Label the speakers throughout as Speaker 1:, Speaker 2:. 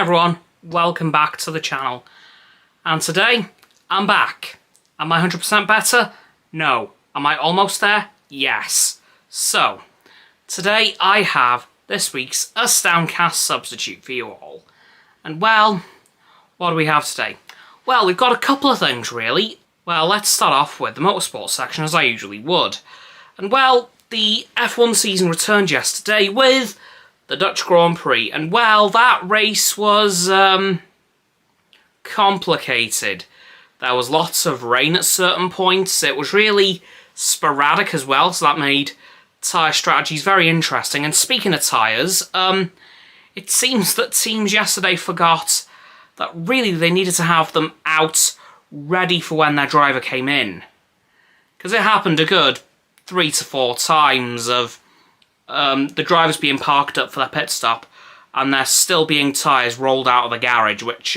Speaker 1: everyone, welcome back to the channel. And today, I'm back. Am I 100% better? No. Am I almost there? Yes. So, today I have this week's AstoundCast Substitute for you all. And well, what do we have today? Well, we've got a couple of things really. Well, let's start off with the motorsports section as I usually would. And well, the F1 season returned yesterday with the Dutch Grand Prix, and well, that race was complicated. There was lots of rain at certain points. It was really sporadic as well, so that made tyre strategies very interesting. And speaking of tyres, it seems that teams yesterday forgot that really they needed to have them out ready for when their driver came in. Because it happened a good 3 to 4 times of the drivers being parked up for their pit stop and there still being tyres rolled out of the garage, which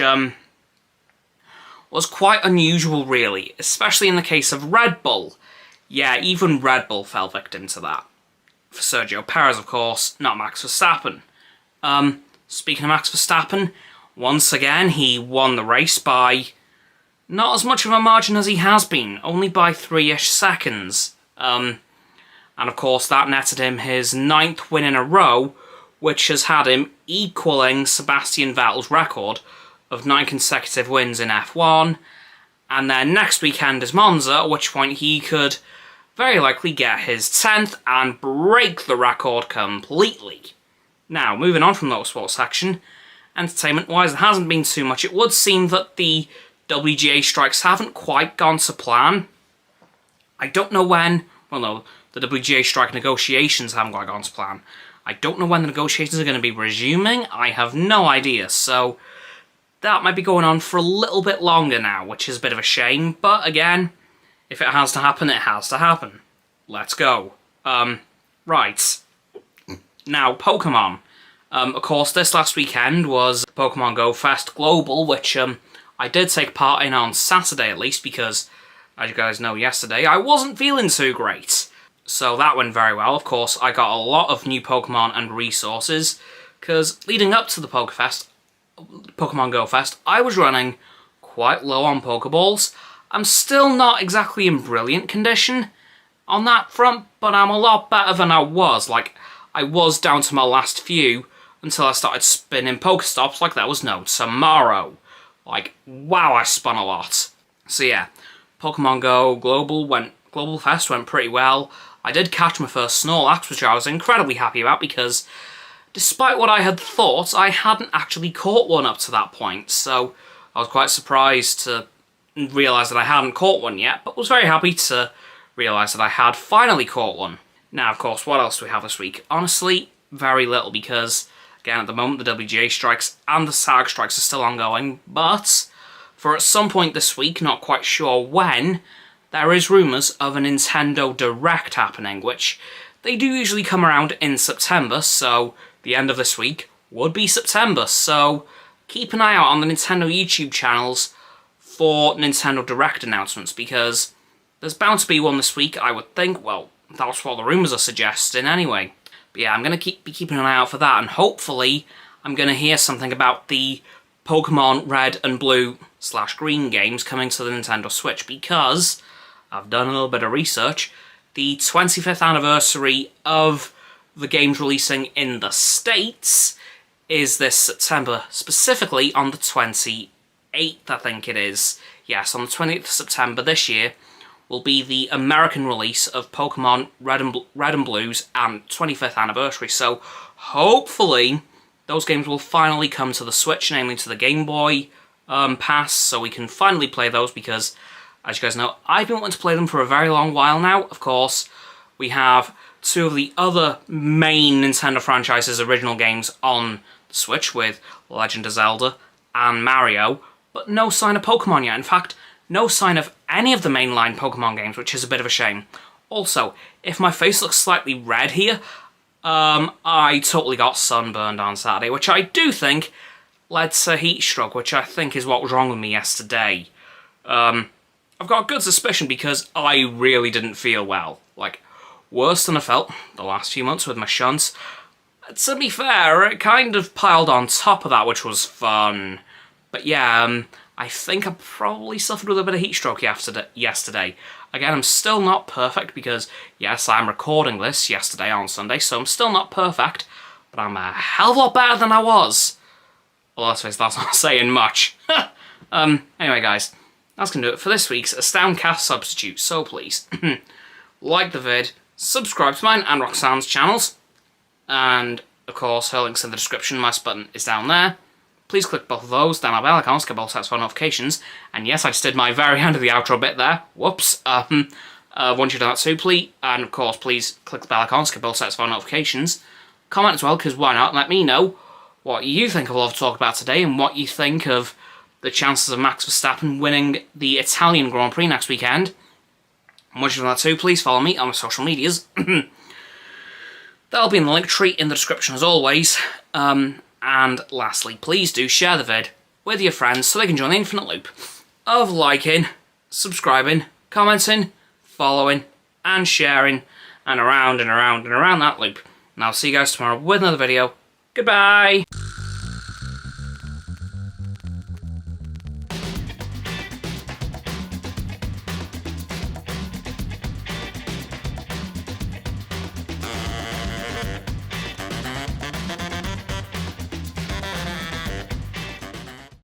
Speaker 1: was quite unusual really, especially in the case of Red Bull. Yeah, even Red Bull fell victim to that. For Sergio Perez, of course, not Max Verstappen. Speaking of Max Verstappen, once again he won the race by not as much of a margin as he has been, only by 3-ish seconds. And of course that netted him his 9th win in a row, which has had him equalling Sebastian Vettel's record of 9 consecutive wins in F1. And then next weekend is Monza, at which point he could very likely get his 10th and break the record completely. Now, moving on from the motorsports section, entertainment-wise, there hasn't been too much. It would seem that the WGA strikes haven't quite gone to plan. I don't know when. Well, no, the WGA strike negotiations haven't quite gone to plan. I don't know when the negotiations are going to be resuming. I have no idea. So that might be going on for a little bit longer now, which is a bit of a shame. But again, if it has to happen, it has to happen. Let's go. Right. Now, Pokemon. Of course, this last weekend was Pokemon Go Fest Global, which I did take part in on Saturday at least, because, as you guys know, yesterday I wasn't feeling too great. So that went very well. Of course, I got a lot of new Pokemon and resources, because leading up to the Pokemon Go Fest, I was running quite low on Pokeballs. I'm still not exactly in brilliant condition on that front, but I'm a lot better than I was. Like, I was down to my last few until I started spinning Pokestops like there was no tomorrow. Like, wow, I spun a lot. So yeah, Pokemon Go Global Fest went pretty well. I did catch my first Snorlax, which I was incredibly happy about because despite what I had thought, I hadn't actually caught one up to that point. So I was quite surprised to realise that I hadn't caught one yet, but was very happy to realise that I had finally caught one. Now, of course, what else do we have this week? Honestly, very little because, again, at the moment, the WGA strikes and the SAG strikes are still ongoing, but for at some point this week, not quite sure when, there is rumours of a Nintendo Direct happening, which they do usually come around in September, so the end of this week would be September, so keep an eye out on the Nintendo YouTube channels for Nintendo Direct announcements, because there's bound to be one this week, I would think. Well, that's what the rumours are suggesting anyway. But yeah, I'm going to be keeping an eye out for that, and hopefully I'm going to hear something about the Pokemon Red and Blue / Green games coming to the Nintendo Switch, because I've done a little bit of research. The 25th anniversary of the games releasing in the States is this September, specifically on the 28th, I think it is. Yes, on the 28th of September this year will be the American release of Pokemon Red and Blue's 25th anniversary. So hopefully those games will finally come to the Switch, namely to the Game Boy Pass, so we can finally play those because, as you guys know, I've been wanting to play them for a very long while now. Of course, we have 2 of the other main Nintendo franchise's original games on the Switch with Legend of Zelda and Mario, but no sign of Pokemon yet. In fact, no sign of any of the mainline Pokemon games, which is a bit of a shame. Also, if my face looks slightly red here, I totally got sunburned on Saturday, which I do think led to heat stroke, which I think is what was wrong with me yesterday. I've got a good suspicion because I really didn't feel well. Like, worse than I felt the last few months with my shunts. to be fair, it kind of piled on top of that, which was fun. But yeah, I think I probably suffered with a bit of heat stroke yesterday. Again, I'm still not perfect because, yes, I'm recording this yesterday on Sunday, so I'm still not perfect, but I'm a hell of a lot better than I was. Well, let's face it, that's not saying much. Anyway, guys, that's going to do it for this week's AstoundCast Substitute, so please, like the vid, subscribe to mine and Roxanne's channels, and, of course, her link's in the description, my button is down there. Please click both of those, down our bell icons, get both sets for notifications. And yes, I just did my very end of the outro bit there. Whoops. Want you to do that too, please. And of course, please click the bell icons, get both sets for notifications. Comment as well, because why not? Let me know what you think of what I've talked about today and what you think of the chances of Max Verstappen winning the Italian Grand Prix next weekend. And once you've done that too, please follow me on my social medias. That'll be in the link tree in the description as always. And lastly, please do share the vid with your friends so they can join the infinite loop of liking, subscribing, commenting, following, and sharing, and around and around and around that loop. And I'll see you guys tomorrow with another video. Goodbye!